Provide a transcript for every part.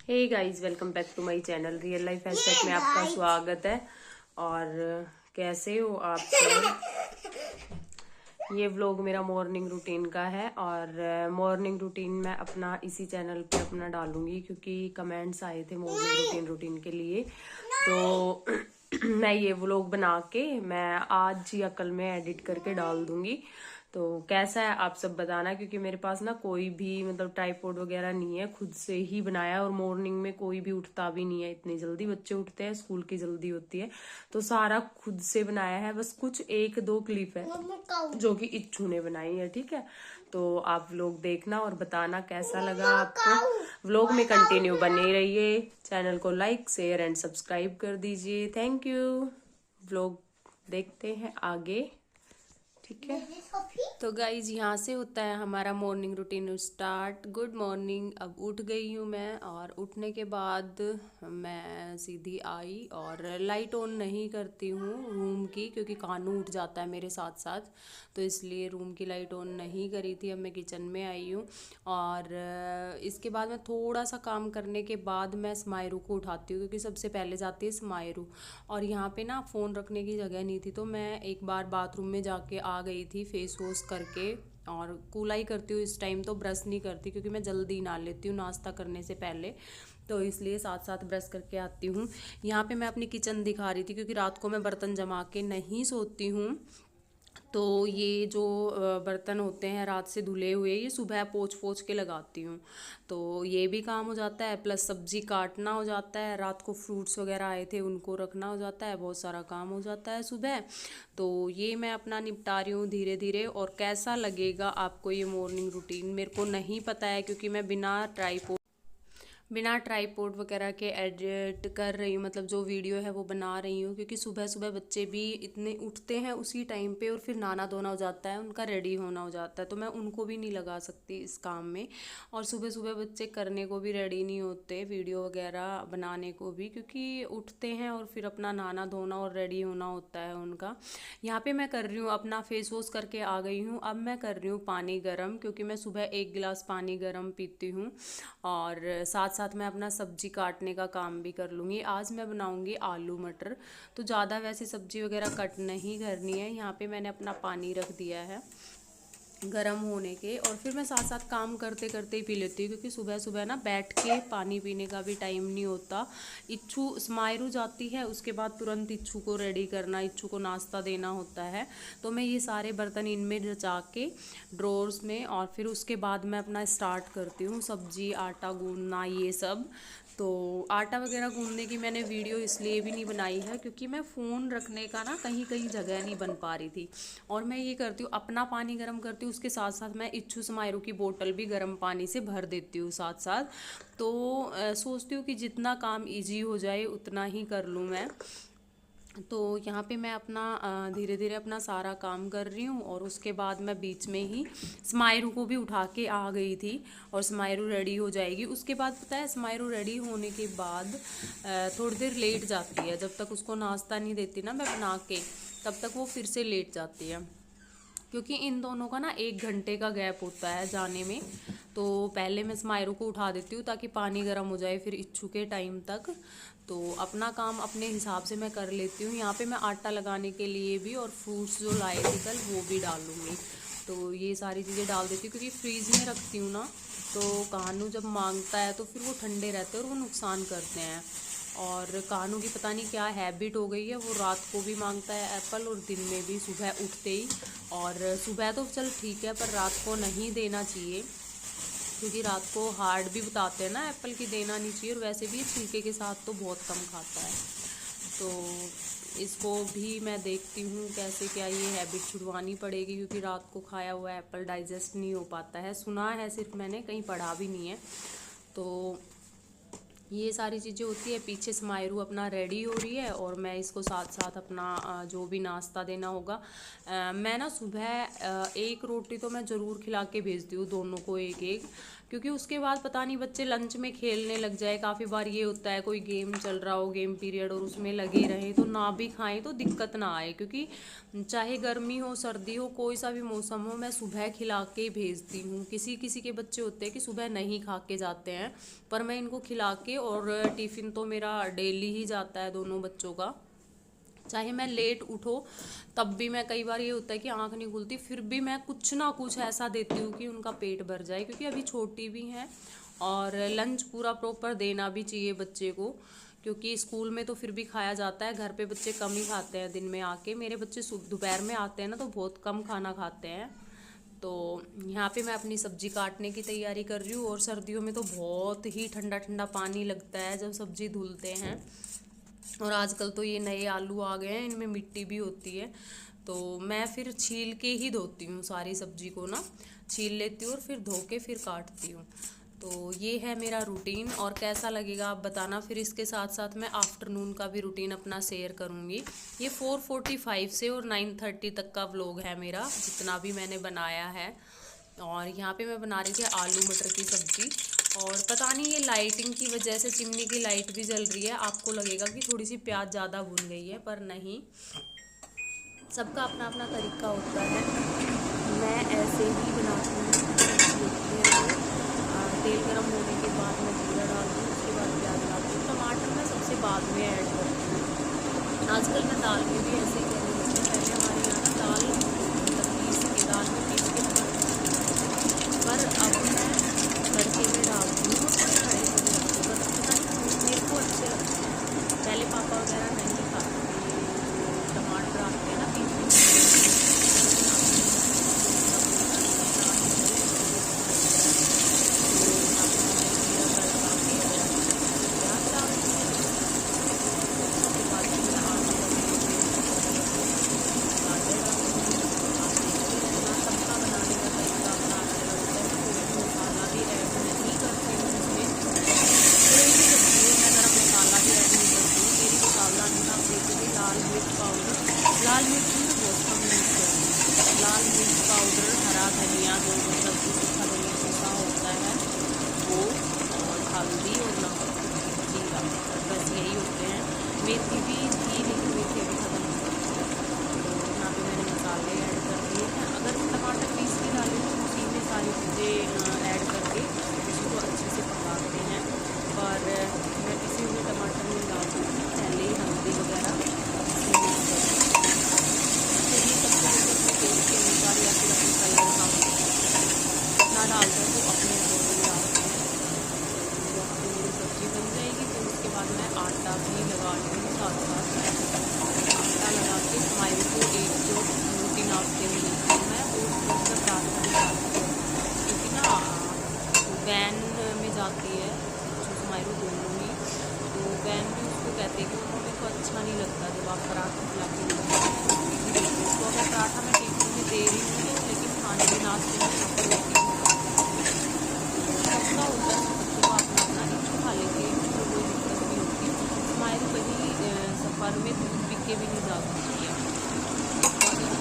Hey guys, welcome back to my channel real life hashtag में आपका स्वागत है। और कैसे हो आप सब। ये व्लॉग मेरा मॉर्निंग रूटीन का है और मॉर्निंग रूटीन मैं अपना इसी चैनल पे अपना डालूंगी क्योंकि कमेंट्स आए थे मॉर्निंग रूटीन के लिए। तो मैं ये व्लॉग बना के मैं आज या कल में एडिट करके डाल दूंगी। तो कैसा है आप सब बताना, क्योंकि मेरे पास ना कोई भी मतलब ट्राइपॉड वगैरह नहीं है, खुद से ही बनाया। और मॉर्निंग में कोई भी उठता भी नहीं है इतनी जल्दी, बच्चे उठते हैं स्कूल की जल्दी होती है, तो सारा खुद से बनाया है। बस कुछ एक दो क्लिप है जो कि इच्छू ने बनाई है, ठीक है। तो आप लोग देखना और बताना कैसा लगा आपको। व्लॉग में कंटिन्यू बने रहिए, चैनल को लाइक शेयर एंड सब्सक्राइब कर दीजिए। Thank you. व्लॉग देखते हैं आगे, ठीक है। तो गाइज यहाँ से होता है हमारा morning routine start. Good morning. अब उठ गई हूँ मैं, और उठने के बाद मैं सीधी आई और लाइट ऑन नहीं करती हूँ रूम की, क्योंकि कानू उठ जाता है मेरे साथ साथ, तो इसलिए रूम की लाइट ऑन नहीं करी थी। अब मैं किचन में आई हूँ और इसके बाद मैं थोड़ा सा काम करने के बाद मैं स्मायरू को उठाती हूँ, क्योंकि सबसे पहले जाती है स्मायरू। और यहाँ पे ना फ़ोन रखने की जगह नहीं थी, तो मैं एक बार बाथरूम में जाके आ गई थी फेस वॉश करके, और कूला ही करती हूँ इस टाइम, तो ब्रश नहीं करती क्योंकि मैं जल्दी नहा लेती हूँ नाश्ता करने से पहले, तो इसलिए साथ साथ ब्रश करके आती हूँ। यहाँ पे मैं अपनी किचन दिखा रही थी, क्योंकि रात को मैं बर्तन जमा के नहीं सोती हूँ। तो ये जो बर्तन होते हैं रात से धुले हुए, ये सुबह पोंछ पोंछ के लगाती हूँ, तो ये भी काम हो जाता है। प्लस सब्जी काटना हो जाता है, रात को फ्रूट्स वगैरह आए थे उनको रखना हो जाता है, बहुत सारा काम हो जाता है सुबह। तो ये मैं अपना निपटा रही हूँ धीरे धीरे। और कैसा लगेगा आपको ये मॉर्निंग रूटीन मेरे को नहीं पता है, क्योंकि मैं बिना ट्राईपोड वगैरह के एडिट कर रही हूँ, मतलब जो वीडियो है वो बना रही हूँ, क्योंकि सुबह सुबह बच्चे भी इतने उठते हैं उसी टाइम पे, और फिर नहाना धोना हो जाता है, उनका रेडी होना हो जाता है, तो मैं उनको भी नहीं लगा सकती इस काम में। और सुबह सुबह बच्चे करने को भी रेडी नहीं होते वीडियो वगैरह बनाने को भी, क्योंकि उठते हैं और फिर अपना नहाना धोना और रेडी होना होता है उनका। यहाँ पे मैं कर रही हूँ अपना फेस वॉश करके आ गई हूँ। अब मैं कर रही हूँ पानी गर्म, क्योंकि मैं सुबह 1 गिलास पानी गर्म पीती हूँ, और साथ साथ मैं अपना सब्जी काटने का काम भी कर लूँगी। आज मैं बनाऊँगी आलू मटर, तो ज़्यादा वैसे सब्जी वगैरह कट नहीं करनी है। यहाँ पे मैंने अपना पानी रख दिया है गरम होने के, और फिर मैं साथ साथ काम करते करते ही पी लेती हूँ, क्योंकि सुबह सुबह ना बैठ के पानी पीने का भी टाइम नहीं होता। इच्छू स्मायरू जाती है, उसके बाद तुरंत इच्छू को रेडी करना, इच्छू को नाश्ता देना होता है, तो मैं ये सारे बर्तन इनमें रचा के ड्रॉर्स में, और फिर उसके बाद मैं अपना स्टार्ट करती हूँ सब्जी आटा गूंदना ये सब। तो आटा वगैरह गूंदने की मैंने वीडियो इसलिए भी नहीं बनाई है, क्योंकि मैं फ़ोन रखने का ना कहीं कहीं जगह नहीं बन पा रही थी। और मैं ये करती हूँ अपना पानी गर्म करती हूँ, उसके साथ साथ मैं इच्छू समायरू की बोतल भी गर्म पानी से भर देती हूँ साथ साथ। तो सोचती हूँ कि जितना काम इजी हो जाए उतना ही कर लूँ मैं। तो यहाँ पे मैं अपना धीरे धीरे अपना सारा काम कर रही हूँ, और उसके बाद मैं बीच में ही स्मायरू को भी उठा के आ गई थी, और स्मायरू रेडी हो जाएगी। उसके बाद पता है स्मायरू रेडी होने के बाद थोड़ी देर लेट जाती है, जब तक उसको नाश्ता नहीं देती ना मैं बना के, तब तक वो फिर से लेट जाती है, क्योंकि इन दोनों का ना 1 घंटे का गैप होता है जाने में। तो पहले मैं स्मायरू को उठा देती हूँ ताकि पानी गर्म हो जाए फिर इच्छू के टाइम तक। तो अपना काम अपने हिसाब से मैं कर लेती हूँ। यहाँ पे मैं आटा लगाने के लिए भी और फ्रूट्स जो लाए थे कल वो भी डालूँगी, तो ये सारी चीज़ें डाल देती हूँ, क्योंकि फ्रीज में रखती हूँ ना, तो कानू जब मांगता है तो फिर वो ठंडे रहते हैं और वो नुकसान करते हैं। और कानू की पता नहीं क्या हैबिट हो गई है, वो रात को भी मांगता है एप्पल और दिन में भी सुबह उठते ही। और सुबह तो चल ठीक है, पर रात को नहीं देना चाहिए, क्योंकि रात को हार्ड भी बताते हैं ना एप्पल की, देना नहीं चाहिए। और वैसे भी छिलके के साथ तो बहुत कम खाता है, तो इसको भी मैं देखती हूँ कैसे क्या ये हैबिट छुड़वानी पड़ेगी, क्योंकि रात को खाया हुआ एप्पल डाइजेस्ट नहीं हो पाता है, सुना है सिर्फ मैंने, कहीं पढ़ा भी नहीं है। तो ये सारी चीज़ें होती है। पीछे स्मायरू अपना रेडी हो रही है, और मैं इसको साथ साथ अपना जो भी नाश्ता देना होगा, मैं ना सुबह एक रोटी तो मैं ज़रूर खिला के भेजती हूँ दोनों को एक एक, क्योंकि उसके बाद पता नहीं बच्चे लंच में खेलने लग जाए। काफ़ी बार ये होता है कोई गेम चल रहा हो, गेम पीरियड, और उसमें लगे रहें तो ना भी खाएं तो दिक्कत ना आए। क्योंकि चाहे गर्मी हो सर्दी हो कोई सा भी मौसम हो, मैं सुबह खिला के ही भेजती हूँ। किसी किसी के बच्चे होते हैं कि सुबह नहीं खा के जाते हैं, पर मैं इनको खिला के, और टिफ़िन तो मेरा डेली ही जाता है दोनों बच्चों का। चाहे मैं लेट उठो तब भी मैं, कई बार ये होता है कि आंख नहीं खुलती, फिर भी मैं कुछ ना कुछ ऐसा देती हूँ कि उनका पेट भर जाए। क्योंकि अभी छोटी भी हैं और लंच पूरा प्रॉपर देना भी चाहिए बच्चे को। क्योंकि स्कूल में तो फिर भी खाया जाता है, घर पे बच्चे कम ही खाते हैं दिन में आके। मेरे बच्चे दोपहर में आते हैं ना तो बहुत कम खाना खाते हैं। तो यहाँ पे मैं अपनी सब्जी काटने की तैयारी कर रही हूँ। और सर्दियों में तो बहुत ही ठंडा ठंडा पानी लगता है जब सब्जी धुलते हैं। और आजकल तो ये नए आलू आ गए हैं, इनमें मिट्टी भी होती है। तो मैं फिर छील के ही धोती हूँ सारी सब्जी को ना, छील लेती हूँ और फिर धो के फिर काटती हूँ। तो ये है मेरा रूटीन, और कैसा लगेगा आप बताना। फिर इसके साथ साथ मैं आफ्टरनून का भी रूटीन अपना शेयर करूँगी। ये 4:45 से और 9:30 तक का व्लॉग है मेरा, जितना भी मैंने बनाया है। और यहाँ पे मैं बना रही थी आलू मटर की सब्ज़ी। और पता नहीं ये लाइटिंग की वजह से, चिमनी की लाइट भी जल रही है, आपको लगेगा कि थोड़ी सी प्याज ज़्यादा भुन गई है, पर नहीं, सबका अपना अपना तरीका होता है। मैं ऐसे ही बनाती हूँ सब्जी होती है वो। तेल गरम होने के बाद मैं जीरा डालती हूँ, उसके बाद प्याज डालती हूँ। टमाटर मैं सबसे बाद में ऐड करती हूँ। आजकल मैं दाल में भी ऐसे ही करने लगी हूँ। पहले हमारे यहाँ ना दाल मतलब पीस के, दाल में पीस के पर अब मैं तड़के में डालती हूँ और थोड़े खड़े खड़े डालती हूँ। बस पता नहीं मेरे को अच्छे लगते हैं। पहले पापा वगैरह नहीं खाते थे, जो टमाटर आते हैं ना पीस लाल मिर्च भी बहुत कम यूज़ करती हूँ। लाल मिर्च पाउडर, हरा धनिया, जो मतलब सूखा धनिया सूखा होता है वो, और हल्दी और नमक, जीरा, बस यही होते हैं। मेथी भी थी लेकिन मेथी अभी ख़त्म हो गई। तो यहाँ पे मैंने मसाले ऐड कर दिए हैं। अगर टमाटर पीस के डालें तो उसी में सारी चीज़ें ऐड करके उसी को अच्छे से पकाते हैं। पर मैं पिसे हुए टमाटर नहीं डालती हूँ, पहले ही हल्दी वगैरह या फिर अपने कलर हम ना डालते हैं तो अपने अकॉर्डिंग डालते हैं। तो यहाँ पे मेरी सब्ज़ी बन जाएगी। फिर उसके बाद मैं आटा भी लगा लूँगी, साथ साथ मैं आटा लगा के स्माइल को एक जो रोटी नाश्ते में लेती हूँ मैं, और उसका पराठा भी डालती हूँ। क्योंकि ना वैन में जाती है स्माइल दोनों ही, तो वैन भी उसको कहते हैं कि मेरे को अच्छा नहीं लगता जब आप पराठा खिला के तो अगर पराठा मैं टिफिन में दे रही हूँ तो, लेकिन खाने के नाश्ते में सबका होता है, बच्चों को अपना अपना इसको खा लेते हैं, तो कोई दिक्कत नहीं होती। हमारे कहीं सफ़र में दूध पी के भी नहीं जा सकती है,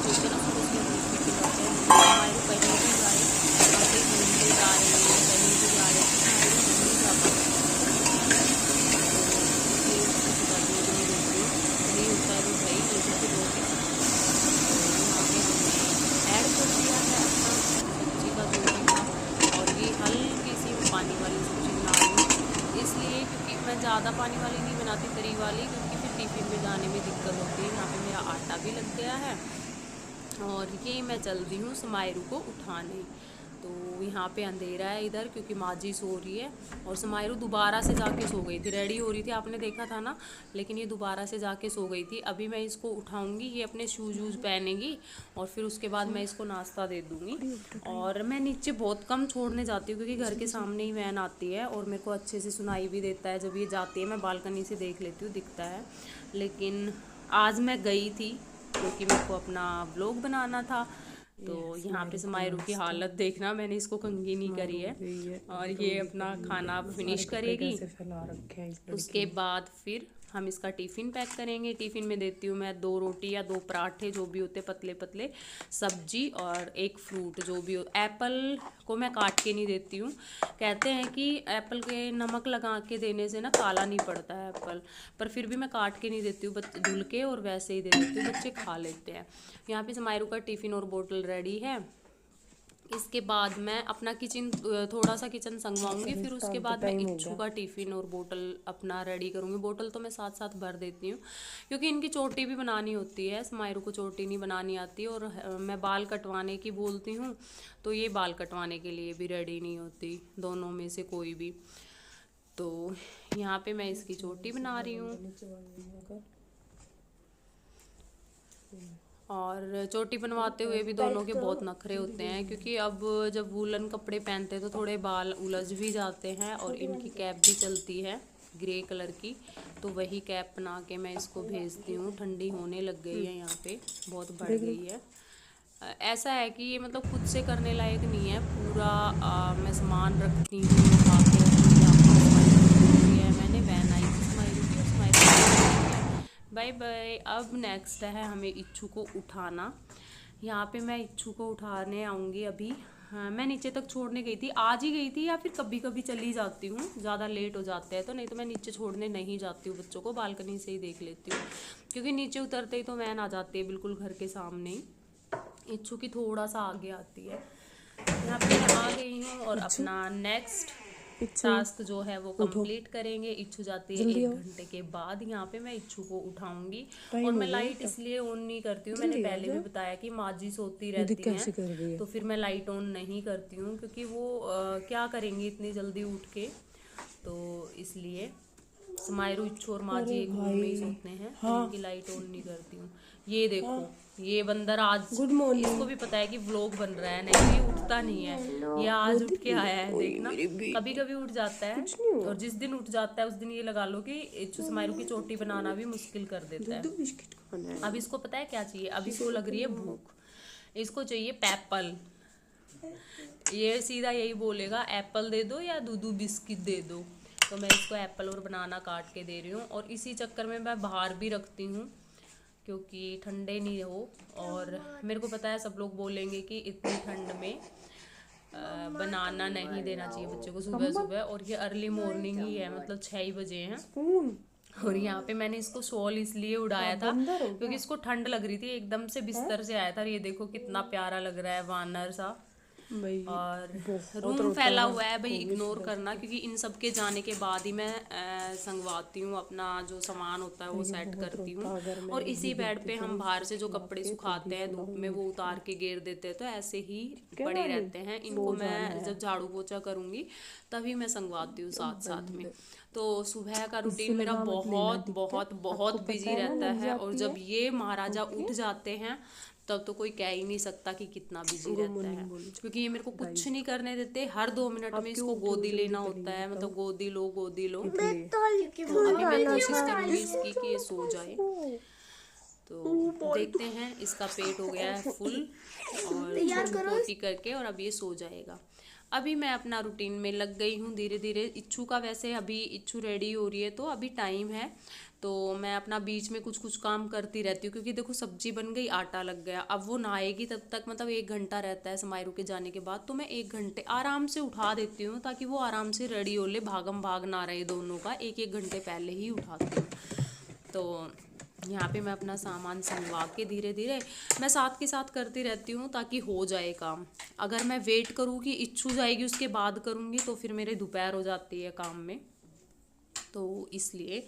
सोचे ना दूध पी के जाते हैं। हमारे कहीं भी जाए, कहीं घूमने जा रहे हैं, कहीं भी जा रहे हैं, नहीं जा पाते नहीं होता है तो भाई जैसे कि रोटी ऐड कर दिया है अपना सब्जी का जो भी था। और ये हल्की सी पानी वाली सब्ज़ी बना रही हूँ, इसलिए क्योंकि मैं ज़्यादा पानी वाली नहीं बनाती, तरी वाली, क्योंकि फिर टिफ़िन में जाने में दिक्कत होती है। यहाँ पे मेरा आटा भी लग गया है और ये मैं चल दी हूँ समायरू को उठाने। तो यहाँ पे अंधेरा है इधर, क्योंकि माजी सो रही है और समायरू दोबारा से जाके सो गई थी। रेडी हो रही थी, आपने देखा था ना, लेकिन ये दोबारा से जाके सो गई थी। अभी मैं इसको उठाऊंगी, ये अपने शूज़ वूज पहनेगी और फिर उसके बाद मैं इसको नाश्ता दे दूँगी। और मैं नीचे बहुत कम छोड़ने जाती हूँ क्योंकि घर के सामने ही वैन आती है और मेरे को अच्छे से सुनाई भी देता है जब ये जाती है। मैं बालकनी से देख लेती हूँ, दिखता है। लेकिन आज मैं गई थी क्योंकि मेरे को अपना व्लॉग बनाना था। तो यहाँ पे समायरू की हालत देखना, मैंने इसको कंघी नहीं करी है और ये अपना खाना फिनिश करेगी। उसके बाद फिर हम इसका टिफ़िन पैक करेंगे। टिफ़िन में देती हूँ मैं 2 रोटी या 2 पराठे, जो भी होते पतले पतले, सब्जी और एक फ्रूट जो भी हो। एप्पल को मैं काट के नहीं देती हूँ, कहते हैं कि एप्पल के नमक लगा के देने से ना काला नहीं पड़ता है एप्पल, पर फिर भी मैं काट के नहीं देती हूँ, धुल के और वैसे ही दे देती हूँ, बच्चे खा लेते हैं। यहाँ पे समायरू का टिफ़िन और बोतल रेडी है। इसके बाद मैं अपना किचन, थोड़ा सा किचन संगवाऊंगी, फिर उसके बाद मैं इच्छू का टिफ़िन और बोतल अपना रेडी करूंगी। बोतल तो मैं साथ साथ भर देती हूँ, क्योंकि इनकी चोटी भी बनानी होती है। समायरू को चोटी नहीं बनानी आती, और मैं बाल कटवाने की बोलती हूँ तो ये बाल कटवाने के लिए भी रेडी नहीं होती, दोनों में से कोई भी। तो यहाँ पे मैं इसकी चोटी बना रही हूँ, और चोटी बनवाते हुए भी दोनों के बहुत नखरे होते हैं, क्योंकि अब जब वूलन कपड़े पहनते हैं तो थोड़े बाल उलझ भी जाते हैं। और इनकी कैप भी चलती है ग्रे कलर की, तो वही कैप बना के मैं इसको भेजती हूँ। ठंडी होने लग गई है, यहाँ पे बहुत बढ़ गई है। ऐसा है कि ये मतलब खुद से करने लायक नहीं है, पूरा मैं सामान रखती हूँ उठा के मैंने वैन आई थी स्माइल की, बाय बाय। अब नेक्स्ट है हमें इच्छू को उठाना। यहाँ पे मैं इच्छू को उठाने आऊँगी अभी। हाँ, मैं नीचे तक छोड़ने गई थी, आज ही गई थी, या फिर कभी कभी चली जाती हूँ, ज़्यादा लेट हो जाते हैं तो, नहीं तो मैं नीचे छोड़ने नहीं जाती हूँ बच्चों को, बालकनी से ही देख लेती हूँ, क्योंकि नीचे उतरते ही तो वैन आ जाती है बिल्कुल घर के सामने ही। इच्छू की थोड़ा सा आगे आती है। यहाँ पे मैं आ गई हूँ और अपना नेक्स्ट टास्क जो है वो कंप्लीट करेंगे। इच्छू जाती है 1 घंटे के बाद। यहाँ पे मैं इच्छू को उठाऊंगी, और मैं लाइट इसलिए ऑन नहीं करती हूँ, मैंने पहले भी बताया कि माँ जी सोती रहती हैं, तो फिर मैं लाइट ऑन नहीं करती हूँ, क्योंकि वो क्या करेंगी इतनी जल्दी उठ के, तो इसलिए। समायरू, इच्छू और माँ जी एक रूम में ही सोते हैं, तो उनकी लाइट ऑन नहीं करती हूँ। ये देखो, ये बंदर आज, इसको भी पता है कि व्लॉग बन रहा है, नहीं ये उठता नहीं है, ये आज उठ के आया है, देखना। कभी कभी उठ जाता है, और जिस दिन उठ जाता है उस दिन ये लगा लो कि इच्छू समायरू की चोटी बनाना भी मुश्किल कर देता है। अब इसको पता है क्या चाहिए, अब इसको लग रही है भूख, इसको चाहिए पैपल। ये सीधा यही बोलेगा, एप्पल दे दो या दूधू बिस्किट दे दो। तो मैं इसको एप्पल और बनाना काट के दे रही हूँ, और इसी चक्कर में मैं बाहर भी रखती हूँ, क्योंकि ठंडे नहीं हो। और मेरे को पता है सब लोग बोलेंगे कि इतनी ठंड में बनाना नहीं देना चाहिए बच्चे को सुबह सुबह, और ये अर्ली मॉर्निंग ही है, मतलब 6 ही बजे हैं। और यहाँ पे मैंने इसको शॉल इसलिए उड़ाया था क्योंकि इसको ठंड लग रही थी, एकदम से बिस्तर से आया था। ये देखो कितना प्यारा लग रहा है, वानर सा। और रूम फैला हुआ है भाई, इग्नोर करना, क्योंकि इन सब के जाने के बाद ही मैं संगवाती हूँ, अपना जो सामान होता है वो सेट करती हूँ। और इसी बेड पे हम बाहर से जो कपड़े सुखाते हैं धूप में, वो उतार के घेर देते हैं, तो ऐसे ही पड़े रहते हैं। इनको मैं जब झाड़ू पोछा करूँगी तभी मैं संगवाती हूँ साथ साथ में। तो सुबह का रूटीन मेरा बहुत बहुत बहुत बिजी रहता है, और जब ये महाराजा उठ जाते हैं तब तो कोई कह ही नहीं सकता कि कितना बिजी रहता है, क्योंकि ये मेरे को कुछ नहीं करने देते। हर 2 मिनट में इसको गोदी लेना होता है, मतलब गोदी लो गोदी लो। तो अभी मैं कोशिश करूंगी इसकी कि ये सो जाए। तो देखते हैं, इसका पेट हो गया है फुल, और पोटी करके, और अब ये सो जाएगा। अभी मैं अपना रूटीन में लग गई हूँ धीरे धीरे। इच्छू का वैसे अभी इच्छू रेडी हो रही है, तो अभी टाइम है, तो मैं अपना बीच में कुछ कुछ काम करती रहती हूँ, क्योंकि देखो सब्जी बन गई, आटा लग गया। अब वो नहाएगी तब तक मतलब 1 घंटा रहता है समायरू के जाने के बाद, तो मैं 1 घंटे आराम से उठा देती हूँ, ताकि वो आराम से रेडी हो ले, भागम भाग ना रहे दोनों का। 1-1 घंटे पहले ही उठाती हूँ। तो यहाँ पे मैं अपना सामान संगवा के धीरे धीरे मैं साथ के साथ करती रहती हूँ, ताकि हो जाए काम। अगर मैं वेट करूँ कि इच्छू जाएगी उसके बाद करूँगी, तो फिर मेरे दोपहर हो जाती है काम में, तो इसलिए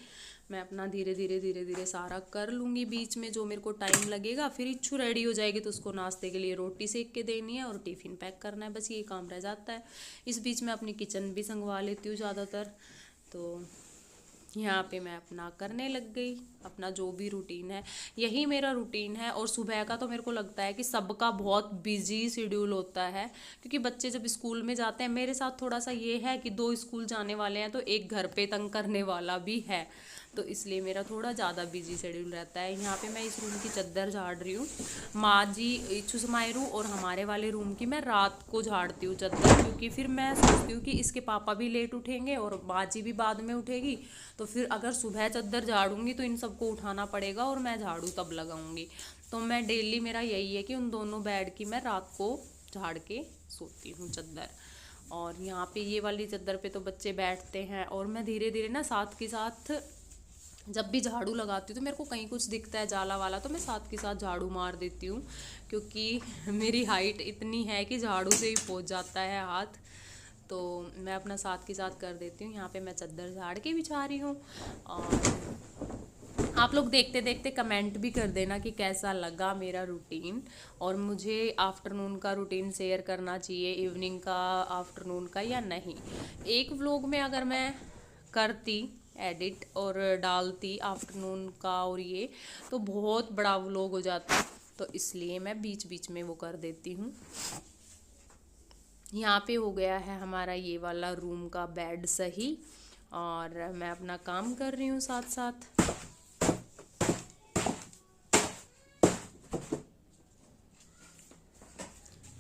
मैं अपना धीरे धीरे सारा कर लूँगी बीच में जो मेरे को टाइम लगेगा। फिर इच्छू रेडी हो जाएगी तो उसको नाश्ते के लिए रोटी सेक के देनी है और टिफ़िन पैक करना है, बस ये काम रह जाता है। इस बीच में अपनी किचन भी संगवा लेती हूँ ज़्यादातर। तो यहाँ पे मैं अपना करने लग गई, अपना जो भी रूटीन है यही मेरा रूटीन है। और सुबह का तो मेरे को लगता है कि सबका बहुत बिजी शेड्यूल होता है, क्योंकि बच्चे जब स्कूल में जाते हैं, मेरे साथ थोड़ा सा ये है कि 2 स्कूल जाने वाले हैं, तो एक घर पे तंग करने वाला भी है, तो इसलिए मेरा थोड़ा ज़्यादा बिजी शेड्यूल रहता है। यहाँ पे मैं इस रूम की चद्दर झाड़ रही हूँ। माँ जी, इच्छू समायरू और हमारे वाले रूम की मैं रात को झाड़ती हूँ चद्दर, क्योंकि फिर मैं सोचती हूँ कि इसके पापा भी लेट उठेंगे और माँ जी भी बाद में उठेगी, तो तो फिर अगर सुबह चद्दर झाड़ूंगी तो इन सबको उठाना पड़ेगा और मैं झाड़ू तब लगाऊंगी। तो मैं डेली मेरा यही है कि उन दोनों बेड की मैं रात को झाड़ के सोती हूँ चद्दर। और यहाँ पे ये वाली चद्दर पे तो बच्चे बैठते हैं, और मैं धीरे धीरे ना साथ के साथ जब भी झाड़ू लगाती हूँ तो मेरे को कहीं कुछ दिखता है जाला वाला तो मैं साथ के साथ झाड़ू मार देती हूँ, क्योंकि मेरी हाइट इतनी है कि झाड़ू से ही पहुँच जाता है हाथ। तो मैं अपना साथ के साथ कर देती हूँ। यहाँ पे मैं चद्दर झाड़ के बिछा रही हूँ। और आप लोग देखते देखते कमेंट भी कर देना कि कैसा लगा मेरा रूटीन, और मुझे आफ्टरनून का रूटीन शेयर करना चाहिए, इवनिंग का, आफ्टरनून का या नहीं। एक व्लॉग में अगर मैं करती एडिट और डालती आफ्टरनून का और ये, तो बहुत बड़ा व्लॉग हो जाता, तो इसलिए मैं बीच बीच में वो कर देती हूँ। यहाँ पे हो गया है हमारा ये वाला रूम का बेड सही, और मैं अपना काम कर रही हूँ साथ साथ।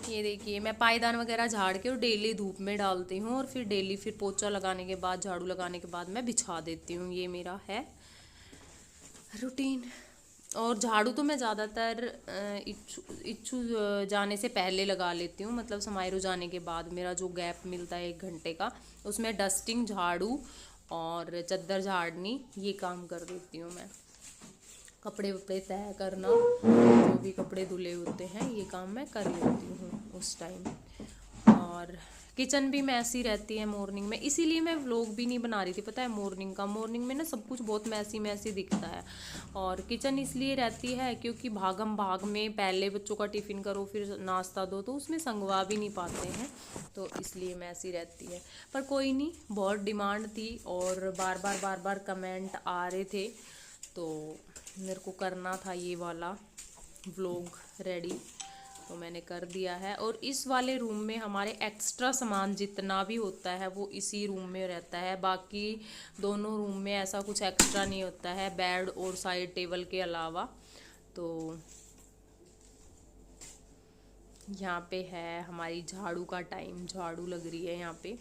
ये देखिए मैं पायदान वगैरह झाड़ के और डेली धूप में डालती हूँ, और फिर डेली फिर पोछा लगाने के बाद, झाड़ू लगाने के बाद मैं बिछा देती हूँ। ये मेरा है रूटीन। और झाड़ू तो मैं ज़्यादातर इच्छू जाने से पहले लगा लेती हूँ, मतलब समारोह जाने के बाद मेरा जो गैप मिलता है 1 घंटे का, उसमें डस्टिंग, झाड़ू और चद्दर झाड़नी, ये काम कर देती हूँ मैं। कपड़े वपड़े तय करना, जो भी कपड़े धुले होते हैं, ये काम मैं कर लेती हूँ उस टाइम। और किचन भी मैसी रहती है मॉर्निंग में, इसीलिए मैं व्लॉग भी नहीं बना रही थी, पता है, मॉर्निंग में ना सब कुछ बहुत मैसी मैसी दिखता है। और किचन इसलिए रहती है क्योंकि भागम भाग में पहले बच्चों का टिफ़िन करो फिर नाश्ता दो, तो उसमें संगवा भी नहीं पाते हैं, तो इसलिए मैसी रहती है। पर कोई नहीं, बहुत डिमांड थी और बार बार कमेंट आ रहे थे, तो मेरे को करना था ये वाला व्लॉग रेडी, तो मैंने कर दिया है। और इस वाले रूम में हमारे एक्स्ट्रा सामान जितना भी होता है वो इसी रूम में रहता है, बाकी दोनों रूम में ऐसा कुछ एक्स्ट्रा नहीं होता है, बेड और साइड टेबल के अलावा। तो यहाँ पे है हमारी झाड़ू का टाइम, झाड़ू लग रही है यहाँ पे।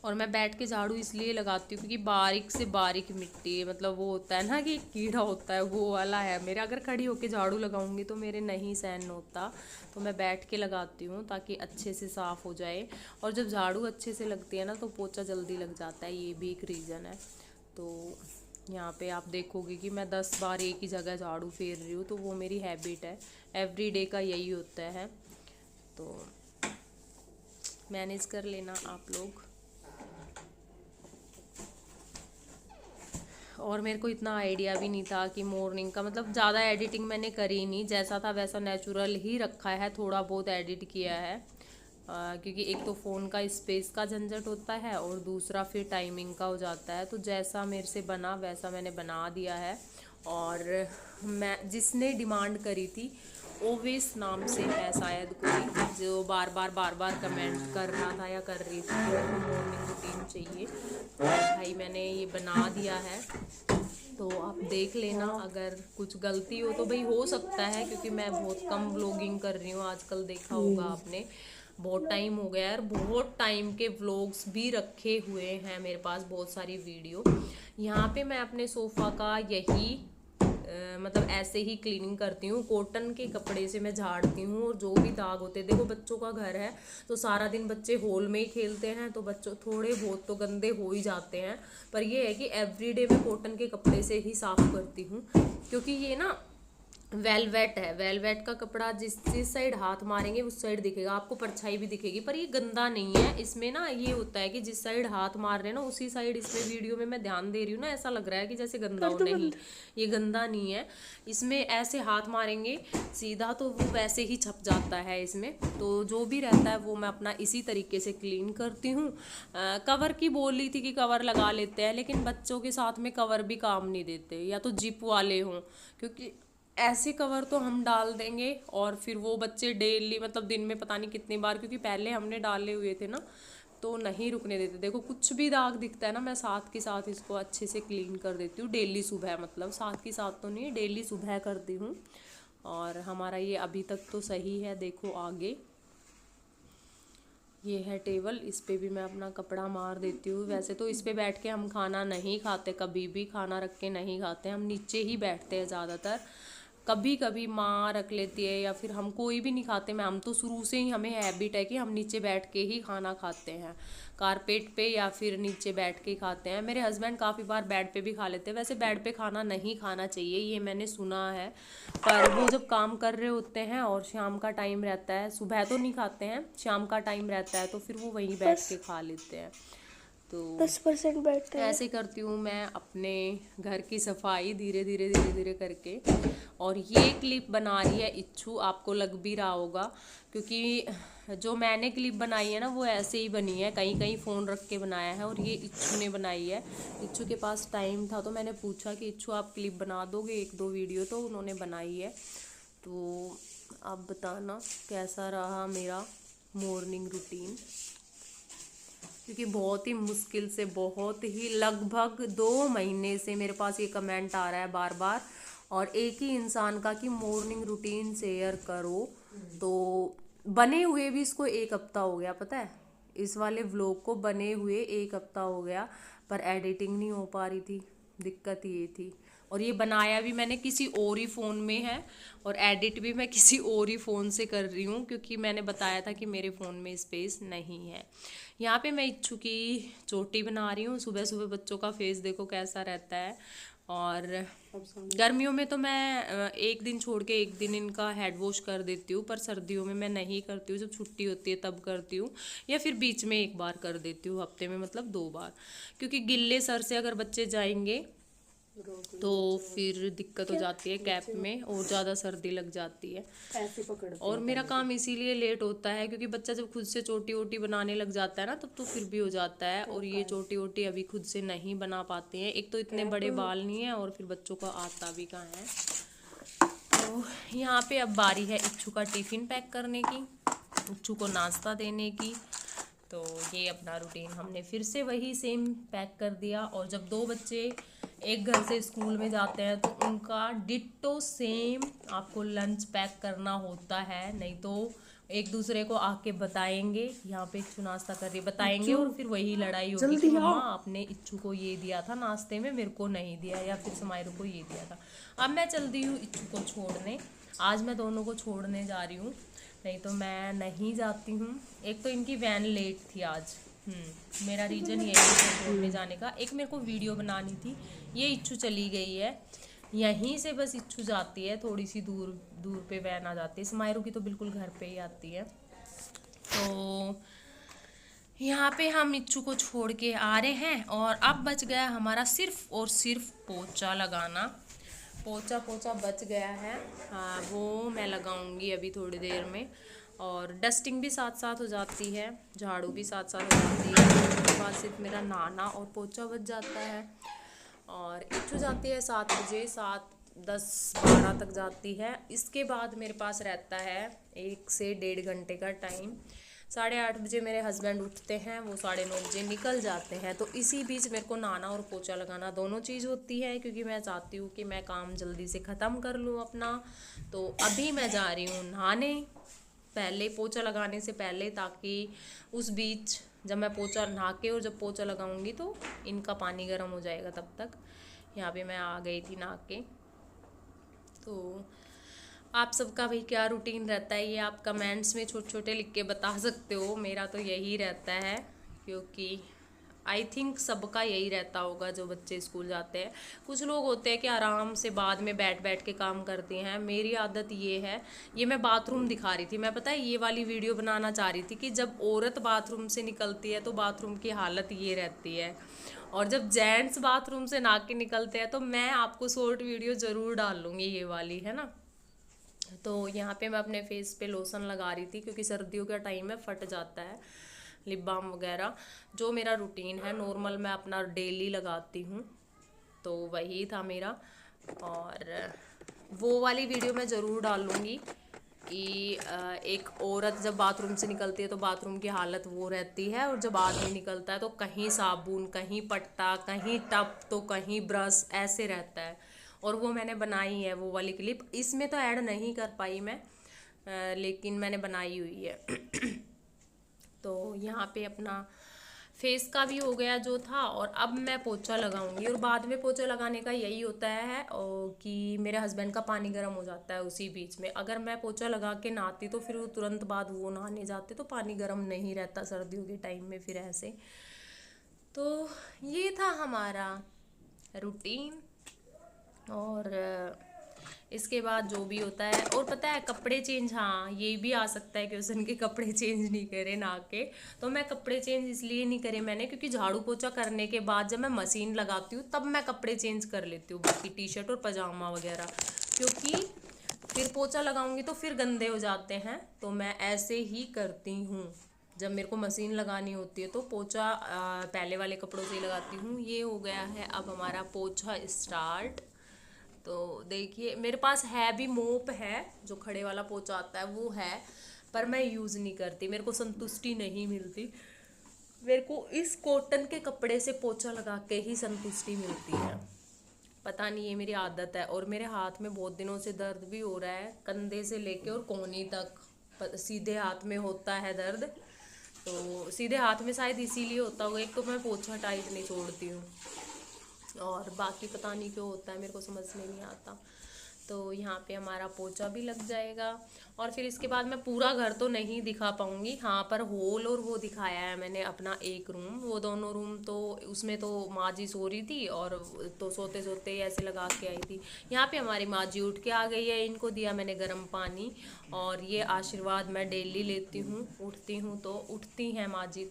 और मैं बैठ के झाड़ू इसलिए लगाती हूँ क्योंकि बारीक से बारीक मिट्टी, मतलब वो होता है ना कि कीड़ा होता है, वो वाला है मेरा। अगर खड़ी होके झाड़ू लगाऊंगी तो मेरे नहीं सहन होता, तो मैं बैठ के लगाती हूँ ताकि अच्छे से साफ़ हो जाए। और जब झाड़ू अच्छे से लगती है ना तो पोछा जल्दी लग जाता है, ये भी एक रीज़न है। तो यहाँ पे आप देखोगे कि मैं 10 बार एक ही जगह झाड़ू फेर रही हूँ, तो वो मेरी हैबिट है, एवरी डे का यही होता है। तो मैनेज कर लेना आप लोग। और मेरे को इतना आइडिया भी नहीं था कि मॉर्निंग का, मतलब ज़्यादा एडिटिंग मैंने करी नहीं, जैसा था वैसा नेचुरल ही रखा है, थोड़ा बहुत एडिट किया है। क्योंकि एक तो फ़ोन का स्पेस का झंझट होता है और दूसरा फिर टाइमिंग का हो जाता है, तो जैसा मेरे से बना वैसा मैंने बना दिया है। और मैं, जिसने डिमांड करी थी, ओवेस नाम से है शायद कोई, जो बार बार कमेंट कर रहा था या कर रही थी मॉर्निंग रूटीन चाहिए, तो भाई मैंने ये बना दिया है। तो आप देख लेना, अगर कुछ गलती हो तो भाई हो सकता है, क्योंकि मैं बहुत कम व्लॉगिंग कर रही हूँ आजकल, देखा होगा आपने, बहुत टाइम हो गया यार, बहुत टाइम के व्लॉग्स भी रखे हुए हैं मेरे पास, बहुत सारी वीडियो। यहाँ पे मैं अपने सोफ़ा का यही मतलब ऐसे ही क्लीनिंग करती हूँ, कॉटन के कपड़े से मैं झाड़ती हूँ, और जो भी दाग होते, देखो बच्चों का घर है तो सारा दिन बच्चे हॉल में ही खेलते हैं, तो बच्चों थोड़े बहुत तो गंदे हो ही जाते हैं। पर ये है कि एवरीडे मैं कॉटन के कपड़े से ही साफ़ करती हूँ, क्योंकि ये ना वेलवेट है, वेलवेट का कपड़ा जिस साइड हाथ मारेंगे उस साइड दिखेगा आपको, परछाई भी दिखेगी, पर ये गंदा नहीं है। इसमें ना ये होता है कि जिस साइड हाथ मार रहे हैं ना उसी साइड, इसमें वीडियो में मैं ध्यान दे रही हूँ ना, ऐसा लग रहा है कि जैसे गंदा हो, नहीं, ये गंदा नहीं है। इसमें ऐसे हाथ मारेंगे सीधा तो वो वैसे ही छप जाता है इसमें। तो जो भी रहता है वो मैं अपना इसी तरीके से क्लीन करती हूँ। कवर की बोल रही थी कि कवर लगा लेते हैं, लेकिन बच्चों के साथ में कवर भी काम नहीं देते, या तो जिप वाले हों, क्योंकि ऐसे कवर तो हम डाल देंगे और फिर वो बच्चे डेली, मतलब दिन में पता नहीं कितनी बार, क्योंकि पहले हमने डाले हुए थे ना, तो नहीं रुकने देते। देखो कुछ भी दाग दिखता है ना, मैं साथ के साथ इसको अच्छे से क्लीन कर देती हूँ डेली सुबह, मतलब साथ के साथ तो नहीं, डेली सुबह करती हूँ। और हमारा ये अभी तक तो सही है, देखो आगे ये है टेबल, इस पे भी मैं अपना कपड़ा मार देती हूँ। वैसे तो इस पे बैठ के हम खाना नहीं खाते, कभी भी खाना रख के नहीं खाते, हम नीचे ही बैठते हैं ज़्यादातर। कभी कभी माँ रख लेती है या फिर हम कोई भी नहीं खाते। मैं हम तो शुरू से ही हमें हैबिट है कि हम नीचे बैठ के ही खाना खाते हैं, कारपेट पे या फिर नीचे बैठ के खाते हैं। मेरे हस्बैंड काफ़ी बार बेड पे भी खा लेते हैं। वैसे बेड पे खाना नहीं खाना चाहिए, ये मैंने सुना है, पर वो जब काम कर रहे होते हैं और शाम का टाइम रहता है, सुबह तो नहीं खाते हैं, शाम का टाइम रहता है तो फिर वो वहीं बैठ के खा लेते हैं। तो 10% बैठते हैं। ऐसे करती हूँ मैं अपने घर की सफाई धीरे धीरे धीरे धीरे करके। और ये क्लिप बना रही है इच्छू, आपको लग भी रहा होगा क्योंकि जो मैंने क्लिप बनाई है ना वो ऐसे ही बनी है, कहीं कहीं फ़ोन रख के बनाया है, और ये इच्छू ने बनाई है। इच्छू के पास टाइम था तो मैंने पूछा कि इच्छू आप क्लिप बना दोगे 1-2 वीडियो, तो उन्होंने बनाई है। तो आप बताना कैसा रहा मेरा मॉर्निंग रूटीन, क्योंकि बहुत ही मुश्किल से, बहुत ही लगभग 2 महीने से मेरे पास ये कमेंट आ रहा है बार बार, और एक ही इंसान का कि मॉर्निंग रूटीन शेयर करो। तो बने हुए भी इसको 1 हफ्ता हो गया, पता है, इस वाले व्लॉग को बने हुए 1 हफ्ता हो गया, पर एडिटिंग नहीं हो पा रही थी, दिक्कत ये थी। और ये बनाया भी मैंने किसी और ही फ़ोन में है, और एडिट भी मैं किसी और ही फ़ोन से कर रही हूँ, क्योंकि मैंने बताया था कि मेरे फ़ोन में स्पेस नहीं है। यहाँ पे मैं इच्छू की चोटी बना रही हूँ। सुबह सुबह बच्चों का फेस देखो कैसा रहता है। और गर्मियों में तो मैं 1 दिन छोड़ के 1 दिन इनका हेड वॉश कर देती हूँ, पर सर्दियों में मैं नहीं करती हूँ। जब छुट्टी होती है तब करती हूँ, या फिर बीच में 1 बार कर देती हूँ, हफ्ते में मतलब 2 बार, क्योंकि गिल्ले सर से अगर बच्चे जाएंगे तो फिर दिक्कत हो जाती है, कैप में और ज़्यादा सर्दी लग जाती है। ऐसे पकड़ते और मेरा काम इसीलिए लेट होता है क्योंकि बच्चा जब खुद से चोटी वोटी बनाने लग जाता है ना तब तो फिर भी हो जाता है, और ये चोटी वोटी अभी खुद से नहीं बना पाते हैं। एक तो इतने बड़े बाल नहीं है, और फिर बच्चों को आता भी कहाँ है। तो यहाँ पे अब बारी है इच्छू का टिफ़िन पैक करने की, इच्छू को नाश्ता देने की। तो ये अपना रूटीन हमने फिर से वही सेम पैक कर दिया। और जब 2 बच्चे एक घर से स्कूल में जाते हैं तो उनका डिट्टो सेम आपको लंच पैक करना होता है, नहीं तो एक दूसरे को आके बताएंगे यहाँ पे इच्छू नाश्ता कर रही, बताएंगे, और फिर वही लड़ाई होगी कि मम्मा आपने इच्छू को ये दिया था नाश्ते में, मेरे को नहीं दिया, या फिर समायरू को ये दिया था। अब मैं चल दी हूँ इच्छू को छोड़ने, आज मैं दोनों को छोड़ने जा रही हूँ, नहीं तो मैं नहीं जाती हूँ। एक तो इनकी वैन लेट थी आज, मेरा रीज़न यही है छोड़ने जाने का। एक मेरे को वीडियो बनानी थी, ये इच्छू चली गई है, यहीं से बस इच्छू जाती है, थोड़ी सी दूर दूर पे वैन आ जाती है। समायरू की तो बिल्कुल घर पे ही आती है। तो यहाँ पे हम इच्छू को छोड़ के आ रहे हैं, और अब बच गया हमारा सिर्फ और सिर्फ पोछा लगाना। पोछा बच गया है, हाँ वो मैं लगाऊंगी अभी थोड़ी देर में। और डस्टिंग भी साथ साथ हो जाती है, झाड़ू भी साथ साथ हो जाती है। उसके बाद सिर्फ मेरा नहाना और पोछा बच जाता है। और इच्छू जाती है 7 बजे, 7:10-12 तक जाती है। इसके बाद मेरे पास रहता है 1 से 1.5 घंटे का टाइम। 8:30 बजे मेरे हस्बैंड उठते हैं, वो 9:30 बजे निकल जाते हैं। तो इसी बीच मेरे को नहाना और पोछा लगाना दोनों चीज़ होती है, क्योंकि मैं चाहती हूँ कि मैं काम जल्दी से ख़त्म कर लूँ अपना। तो अभी मैं जा रही हूँ नहाने, पहले पोछा लगाने से पहले, ताकि उस बीच जब मैं पोछा नहा के और जब पोछा लगाऊंगी तो इनका पानी गर्म हो जाएगा तब तक। यहाँ पे मैं आ गई थी नहा के। तो आप सबका भाई क्या रूटीन रहता है ये आप कमेंट्स में छोटे छोटे लिख के बता सकते हो। मेरा तो यही रहता है, क्योंकि आई थिंक सबका यही रहता होगा जो बच्चे स्कूल जाते हैं। कुछ लोग होते हैं कि आराम से बाद में बैठ बैठ के काम करते हैं, मेरी आदत ये है। ये मैं बाथरूम दिखा रही थी, मैं पता है ये वाली वीडियो बनाना चाह रही थी कि जब औरत बाथरूम से निकलती है तो बाथरूम की हालत ये रहती है, और जब जेंट्स बाथरूम से नहा के निकलते हैं तो मैं आपको शॉर्ट वीडियो ज़रूर डाल लूँगी ये वाली, है ना। तो यहाँ पे मैं अपने फेस पे लोशन लगा रही थी, क्योंकि सर्दियों का टाइम है, फट जाता है लिप बाम वगैरह। जो मेरा रूटीन है नॉर्मल मैं अपना डेली लगाती हूँ, तो वही था मेरा। और वो वाली वीडियो मैं ज़रूर डालूँगी कि एक औरत जब बाथरूम से निकलती है तो बाथरूम की हालत वो रहती है, और जब आदमी निकलता है तो कहीं साबुन, कहीं पट्टा, कहीं टब, तो कहीं ब्रश, ऐसे रहता है। और वो मैंने बनाई है वो वाली क्लिप, इसमें तो ऐड नहीं कर पाई मैं, लेकिन मैंने बनाई हुई है। तो यहाँ पे अपना फेस का भी हो गया जो था, और अब मैं पोछा लगाऊंगी। और बाद में पोछा लगाने का यही होता है कि मेरे हस्बैंड का पानी गर्म हो जाता है उसी बीच में। अगर मैं पोछा लगा के नहाती तो फिर वो तुरंत बाद वो नहाने जाते, तो पानी गर्म नहीं रहता सर्दियों के टाइम में फिर ऐसे। तो ये था हमारा रूटीन। और इसके बाद जो भी होता है, और पता है कपड़े चेंज, हाँ ये भी आ सकता है क्वेश्चन के कपड़े चेंज नहीं करे ना के। तो मैं कपड़े चेंज इसलिए नहीं करे मैंने, क्योंकि झाड़ू पोछा करने के बाद जब मैं मशीन लगाती हूँ तब मैं कपड़े चेंज कर लेती हूँ, बाकी टी शर्ट और पजामा वगैरह, क्योंकि फिर पोछा लगाऊंगी तो फिर गंदे हो जाते हैं। तो मैं ऐसे ही करती हूँ, जब मेरे को मशीन लगानी होती है तो पोछा पहले वाले कपड़ों से ही लगाती हूँ। ये हो गया है अब हमारा पोछा स्टार्ट। तो देखिए मेरे पास है भी, मोप है जो खड़े वाला पोछा आता है वो है, पर मैं यूज़ नहीं करती, मेरे को संतुष्टि नहीं मिलती। मेरे को इस कॉटन के कपड़े से पोछा लगा के ही संतुष्टि मिलती है, पता नहीं ये मेरी आदत है। और मेरे हाथ में बहुत दिनों से दर्द भी हो रहा है, कंधे से लेके और कोहनी तक सीधे हाथ में होता है दर्द। तो सीधे हाथ में शायद इसीलिए होता होगा, एक तो मैं पोछा टाइट नहीं छोड़ती हूँ, और बाकी पता नहीं क्यों होता है, मेरे को समझ में नहीं आता। तो यहाँ पे हमारा पोछा भी लग जाएगा। और फिर इसके बाद मैं पूरा घर तो नहीं दिखा पाऊँगी, हाँ पर हॉल और वो दिखाया है मैंने अपना एक रूम, वो दोनों रूम तो उसमें तो माँ जी सो रही थी, और तो सोते सोते ऐसे लगा के आई थी। यहाँ पे हमारी माँ जी उठ के आ गई है, इनको दिया मैंने गर्म पानी, और ये आशीर्वाद मैं डेली लेती हूँ, उठती हूँ तो उठती हैं माँ जी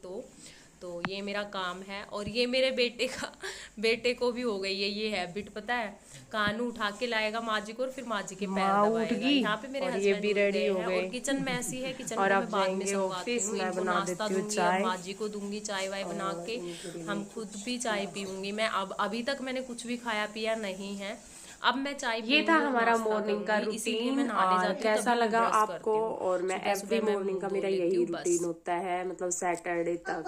तो ये मेरा काम है। और ये मेरे बेटे को भी हो गई है ये हैबिट, पता है कानू उठा के लाएगा माँ जी को और फिर माँ जी के पैर दबाएगा। यहाँ पे मेरे हस्बैंड भी रेडी हो गए, और किचन में ऐसी है, किचन को मैं बाद में संभालती हूँ, इनको नाश्ता दूंगी और माँ जी को दूंगी चाय वाय बना के, हम खुद भी चाय पीऊंगी। मैं अब अभी तक मैंने कुछ भी खाया पिया नहीं है, अब मैं चाय ये था हमारा मॉर्निंग का रूटीन। और कैसा लगा आपको? और मैं एवरी मॉर्निंग का मेरा यही रूटीन होता है, मतलब सैटरडे तक।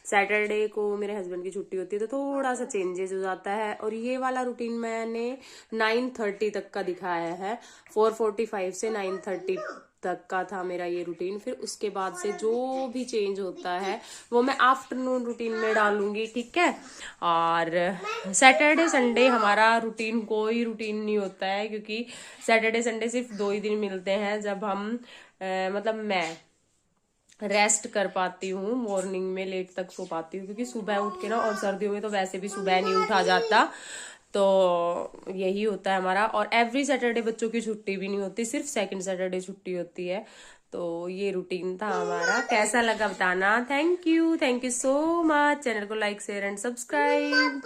सैटरडे को मेरे हस्बैंड की छुट्टी होती है तो थोड़ा सा चेंजेस हो जाता है। और ये वाला रूटीन मैंने 9:30 तक का दिखाया है, 4:45 से 9:30 तक का था मेरा ये रूटीन। फिर उसके बाद से जो भी चेंज होता है वो मैं आफ्टरनून रूटीन में डालूंगी, ठीक है। और सैटरडे संडे हमारा रूटीन कोई रूटीन नहीं होता है, क्योंकि सैटरडे संडे सिर्फ 2 ही दिन मिलते हैं जब हम मतलब मैं रेस्ट कर पाती हूँ, मॉर्निंग में लेट तक सो पाती हूँ, क्योंकि सुबह उठ के ना, और सर्दियों में तो वैसे भी सुबह नहीं उठा जाता, तो यही होता है हमारा। और एवरी सैटरडे बच्चों की छुट्टी भी नहीं होती, सिर्फ सेकंड सैटरडे छुट्टी होती है। तो ये रूटीन था हमारा, कैसा लगा बताना। Thank you so much. Channel को लाइक शेयर एंड सब्सक्राइब।